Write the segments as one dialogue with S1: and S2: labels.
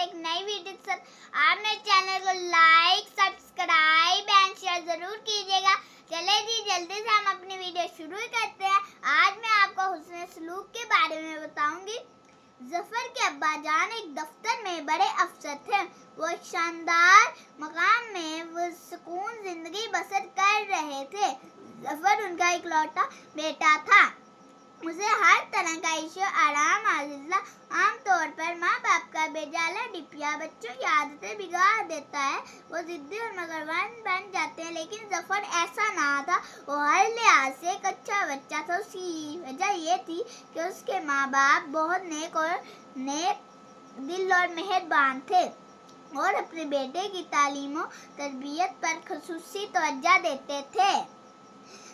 S1: एक नई वीडियो के साथ। आप मेरे चैनल को लाइक, सब्सक्राइब एंड शेयर जरूर कीजिएगा। चले जी, जल्दी से हम अपनी वीडियो शुरू करते हैं। आज मैं आपको हुस्न सलूक के बारे में बताऊंगी। जफर के अब्बा जान एक दफ्तर में बड़े अफसर थे। वो एक शानदार मकाम में वो सुकून जिंदगी बसर कर रहे थे। जफर उनका इकलौता बेटा था। उसे हर तरह का ईशो आराम हासिल था। आमतौर पर माँ बाप का बेजाला डिपिया बच्चों की आदतें बिगाड़ देता है। वो जिद्दी और मगरवान बन जाते हैं, लेकिन जफर ऐसा ना था। वो हर लिहाज से एक अच्छा बच्चा था। उसकी वजह ये थी कि उसके माँ बाप बहुत नेक दिल और मेहरबान थे और अपने बेटे की तालीम और तरबियत पर खुसूसी तवज्जो देते थे।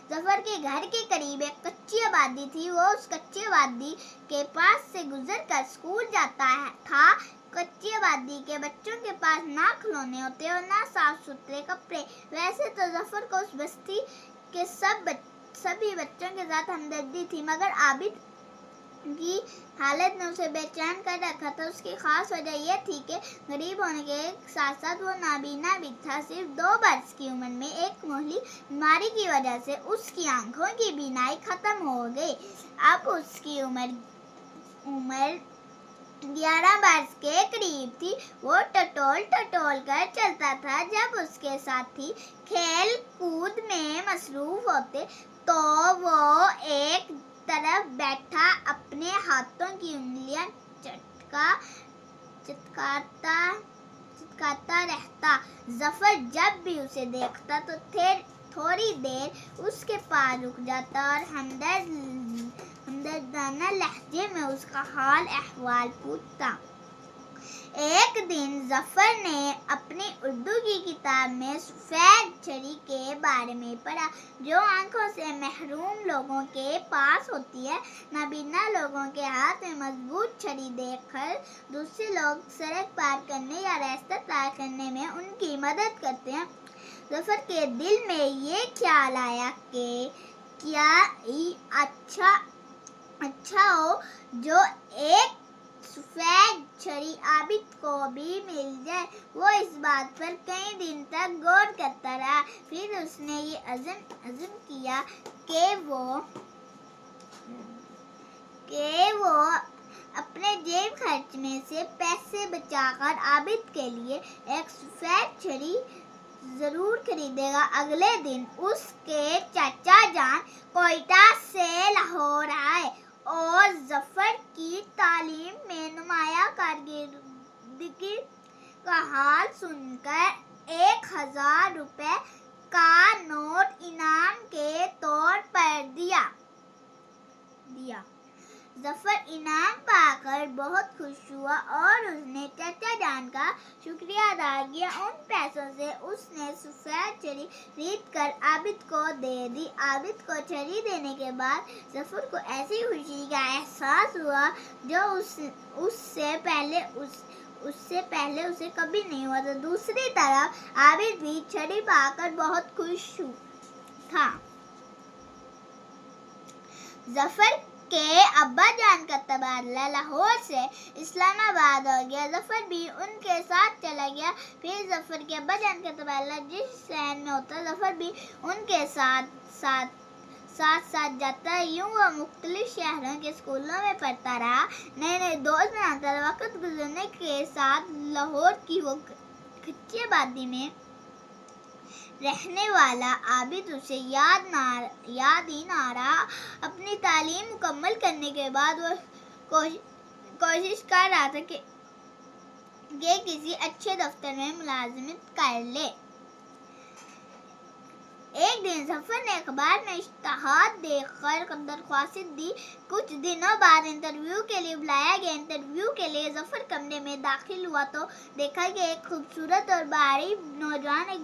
S1: जफर के घर के करीब एक कच्ची आबादी थी। वो उस कच्ची आबादी के पास से गुजर कर स्कूल जाता था। कच्ची आबादी के बच्चों के पास ना खिलौने होते और ना साफ सुथरे कपड़े। वैसे तो जफर को उस बस्ती के सभी बच्चों के साथ हमदर्दी थी, मगर आबिद की हालत ने उसे बेचैन कर रखा था। उसकी खास वजह यह थी कि गरीब होने के साथ साथ वो नाबीना भी था। सिर्फ 2 बरस की उम्र में एक मामूली बीमारी की वजह से उसकी आंखों की बीनाई खत्म हो गई। अब उसकी उम्र 11 बरस के करीब थी। वो टटोल कर चलता था। जब उसके साथी खेल कूद में मसरूफ होते तो वो एक तरफ बैठा अपने हाथों की उंगलियां चटकाता रहता। जफर जब भी उसे देखता तो थोड़ी देर उसके पास रुक जाता और हमदर्दाना लहजे में उसका हाल अहवाल पूछता। एक दिन जफर ने अपनी उर्दू की किताब में सफेद छड़ी के बारे में पढ़ा, जो आंखों से महरूम लोगों के पास होती है। नाबीना लोगों के हाथ में मजबूत छड़ी देखकर दूसरे लोग सड़क पार करने या रास्ता तय करने में उनकी मदद करते हैं। जफर के दिल में ये ख्याल आया कि क्या अच्छा हो जो एक सफेद छड़ी आबिद को भी मिल जाए। वो इस बात पर कई दिन तक गौर करता रहा। फिर उसने ये अज़्म किया कि वो अपने जेब खर्च में से पैसे बचाकर आबिद के लिए एक सफेद छड़ी जरूर खरीदेगा। अगले दिन उसके चाचा जान कोयटा से लाहौर आए और जफर की तालीम में नुमाया कारकर्दगी का हाल सुनकर 1000 रुपए का नोट इनाम के तौर पर दिया। जफर इनाम पाकर बहुत खुश हुआ और उसने चाचा जान का शुक्रिया अदा किया। उन पैसों से उसने सफेद छड़ी खरीद कर आबिद को दे दी। आबिद को छड़ी देने के बाद जफर को ऐसी खुशी का एहसास हुआ जो उससे पहले उसे कभी नहीं हुआ था। दूसरी तरफ आबिद भी छड़ी पाकर बहुत खुश था। जफर के अब्बा जान का तबादला लाहौर से इस्लामाबाद हो गया। जफर भी उनके साथ चला गया। फिर जफर के अब्बा जान का तबादला जिस शहर में होता, जफर भी उनके साथ जाता। यूं वो मुख्तलिफ शहरों के स्कूलों में पढ़ता रहा, नए दोस्त बनाता रहा। वक्त गुजरने के साथ लाहौर की वो कच्ची आबादी में रहने वाला आबिद उसे याद ही ना रहा। अपनी तालीम मुकम्मल करने के बाद वो कोशिश कर रहा था कि किसी अच्छे दफ्तर में मुलाजिमत कर ले। एक दिन जफर ने अखबार में इश्तिहार देखकर दरख्वास्त दी। कुछ दिनों बाद इंटरव्यू के लिए बुलाया गया। इंटरव्यू के लिए जफर कमरे में दाखिल हुआ तो देखा कि एक खूबसूरत और बाहरी नौजवान एक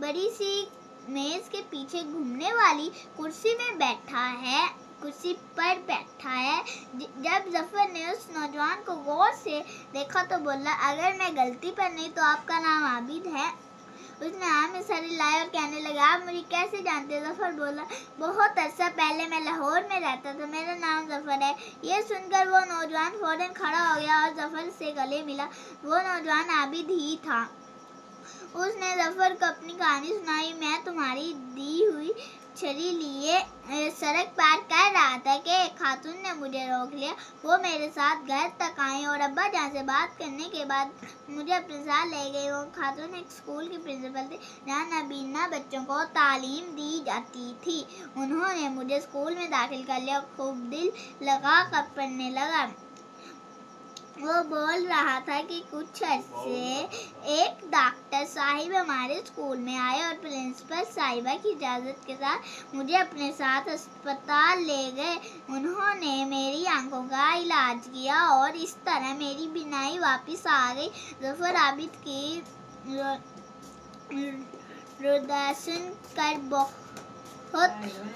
S1: बड़ी सी मेज के पीछे घूमने वाली कुर्सी पर बैठा है। जब जफर ने उस नौजवान को गौर से देखा तो बोला, अगर मैं गलती पर नहीं तो आपका नाम आबिद है? उसने आम में सर हिलाया और कहने लगा, आप मुझे कैसे जानते हैं? जफर बोला, बहुत अरसा पहले मैं लाहौर में रहता था, मेरा नाम जफर है। ये सुनकर वो नौजवान फौरन खड़ा हो गया और जफर से गले मिला। वो नौजवान आबिद ही था। उसने जफर को अपनी कहानी सुनाई। मैं तुम्हारी दी हुई छड़ी लिए सड़क पार कर रहा था कि एक खातून ने मुझे रोक लिया। वो मेरे साथ घर तक आई और अब्बा जान से बात करने के बाद मुझे अपने साथ ले गई। वो खातून एक स्कूल की प्रिंसिपल थी जहाँ नाबीना बच्चों को तालीम दी जाती थी। उन्होंने मुझे स्कूल में दाखिल कर लिया। खूब दिल लगा कर पढ़ने लगा। वो बोल रहा था कि कुछ अर्से एक डॉक्टर साहिब हमारे स्कूल में आए और प्रिंसिपल साहिबा की इजाज़त के साथ मुझे अपने साथ अस्पताल ले गए। उन्होंने मेरी आंखों का इलाज किया और इस तरह मेरी बीनाई वापस आ गई। जफर आबिद की रुदासन कर बहुत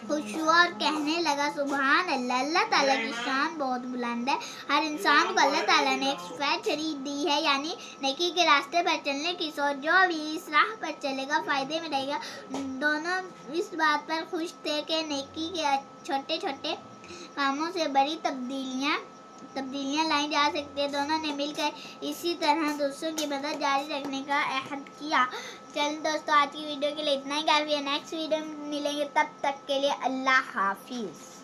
S1: खुश हुआ और कहने लगा, सुभान अल्लाह, अल्लाह ताला की शान बहुत बुलंद है। हर इंसान को अल्लाह ताला ने एक सफेद छड़ी दी है, यानी नेकी के रास्ते पर चलने की सोच। जो भी इस राह पर चलेगा फायदे में रहेगा। दोनों इस बात पर खुश थे कि नेकी के छोटे छोटे कामों से बड़ी तब्दीलियां लाई जा सकती है। दोनों ने मिलकर इसी तरह दूसरों की मदद जारी रखने का अहद किया। चल दोस्तों, आज की वीडियो के लिए इतना ही काफ़ी है। नेक्स्ट वीडियो में मिलेंगे, तब तक के लिए अल्लाह हाफिज़।